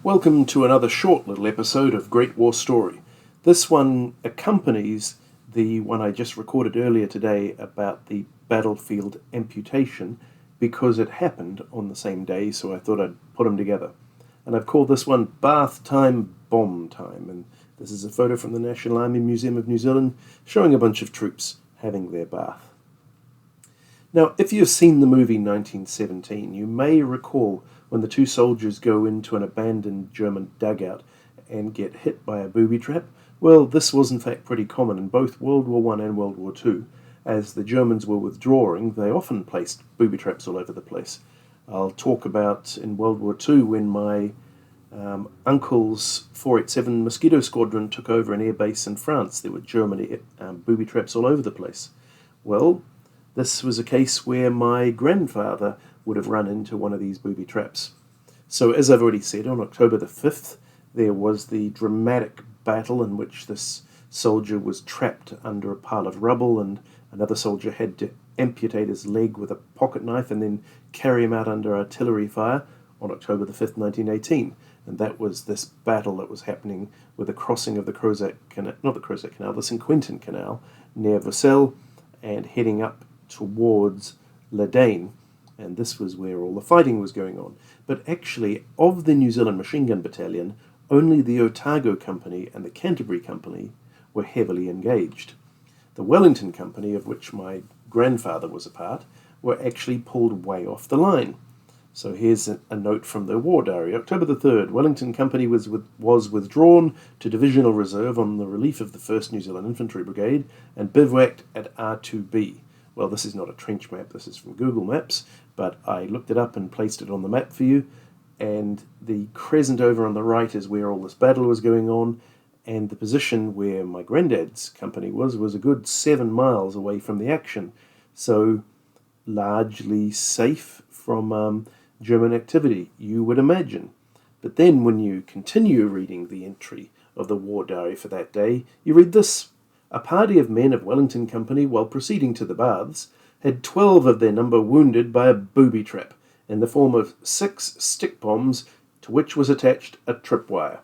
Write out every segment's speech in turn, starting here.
Welcome to another short little episode of Great War Story. This one accompanies the one I just recorded earlier today about the battlefield amputation because it happened on the same day, so I thought I'd put them together. And I've called this one Bath Time, Bomb Time, and this is a photo from the National Army Museum of New Zealand showing a bunch of troops having their bath. Now, if you've seen the movie 1917, you may recall when the two soldiers go into an abandoned German dugout and get hit by a booby trap. Well, this was in fact pretty common in both World War I and World War II. As the Germans were withdrawing, they often placed booby traps all over the place. I'll talk about in World War II when my uncle's 487 Mosquito Squadron took over an air base in France. There were German booby traps all over the place. Well, this was a case where my grandfather would have run into one of these booby traps. So as I've already said, on October the 5th, there was the dramatic battle in which this soldier was trapped under a pile of rubble and another soldier had to amputate his leg with a pocket knife and then carry him out under artillery fire on October the 5th, 1918. And that was this battle that was happening with the crossing of the the St. Quentin Canal near Vaucelles and heading up towards Louvain, and this was where all the fighting was going on. But actually, of the New Zealand Machine Gun Battalion, only the Otago Company and the Canterbury Company were heavily engaged. The Wellington Company, of which my grandfather was a part, were actually pulled way off the line. So here's a note from the war diary. October the 3rd, Wellington Company was withdrawn to Divisional Reserve on the relief of the 1st New Zealand Infantry Brigade and bivouacked at R2B. Well, this is not a trench map, this is from Google Maps, but I looked it up and placed it on the map for you, and the crescent over on the right is where all this battle was going on, and the position where my granddad's company was a good 7 miles away from the action, so largely safe from German activity, you would imagine. But then when you continue reading the entry of the war diary for that day, you read this. A party of men of Wellington Company, while proceeding to the baths, had 12 of their number wounded by a booby trap in the form of 6 stick bombs to which was attached a tripwire.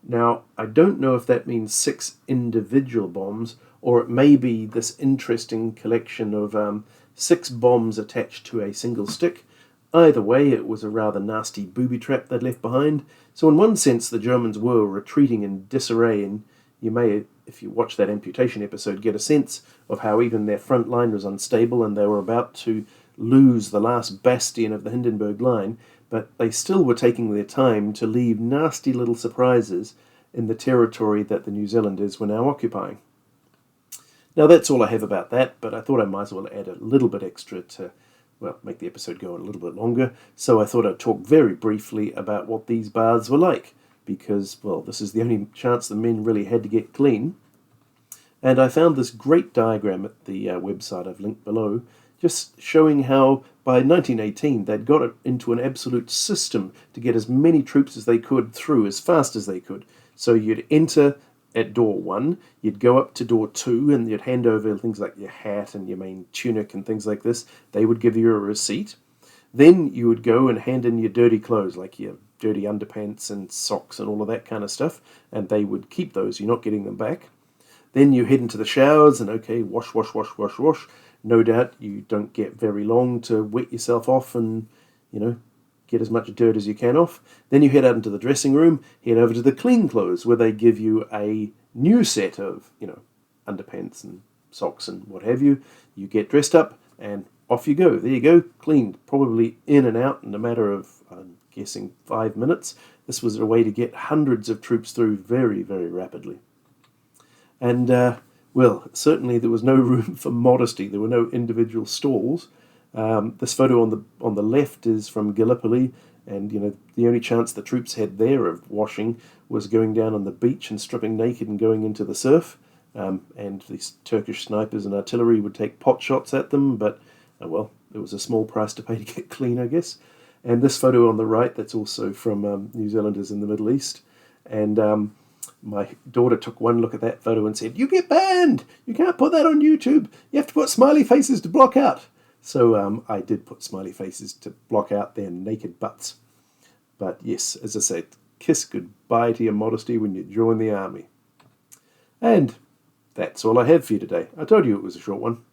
Now, I don't know if that means 6 individual bombs, or it may be this interesting collection of 6 bombs attached to a single stick. Either way, it was a rather nasty booby trap they'd left behind. So in one sense, the Germans were retreating in disarray, and you may, if you watch that amputation episode, get a sense of how even their front line was unstable and they were about to lose the last bastion of the Hindenburg line, but they still were taking their time to leave nasty little surprises in the territory that the New Zealanders were now occupying. Now that's all I have about that, but I thought I might as well add a little bit extra to, well, make the episode go on a little bit longer, so I thought I'd talk very briefly about what these baths were like, because, well, this is the only chance the men really had to get clean. And I found this great diagram at the website I've linked below, just showing how by 1918 they'd got it into an absolute system to get as many troops as they could through as fast as they could. So you'd enter at door 1, you'd go up to door 2, and you'd hand over things like your hat and your main tunic and things like this. They would give you a receipt. Then you would go and hand in your dirty clothes, like your dirty underpants and socks and all of that kind of stuff, and they would keep those. You're not getting them back. Then you head into the showers and, okay, wash. No doubt you don't get very long to wet yourself off and, get as much dirt as you can off. Then you head out into the dressing room, head over to the clean clothes, where they give you a new set of, underpants and socks and what have you. You get dressed up and off you go. There you go, cleaned, probably in and out in a matter of, I'm guessing, 5 minutes. This was a way to get hundreds of troops through very, very rapidly. And, well, certainly there was no room for modesty. There were no individual stalls. This photo on the left is from Gallipoli, and, the only chance the troops had there of washing was going down on the beach and stripping naked and going into the surf. And these Turkish snipers and artillery would take pot shots at them, but well, it was a small price to pay to get clean, I guess. And this photo on the right, that's also from New Zealanders in the Middle East. And my daughter took one look at that photo and said, "You get banned! You can't put that on YouTube! You have to put smiley faces to block out!" So I did put smiley faces to block out their naked butts. But yes, as I said, kiss goodbye to your modesty when you join the army. And that's all I have for you today. I told you it was a short one.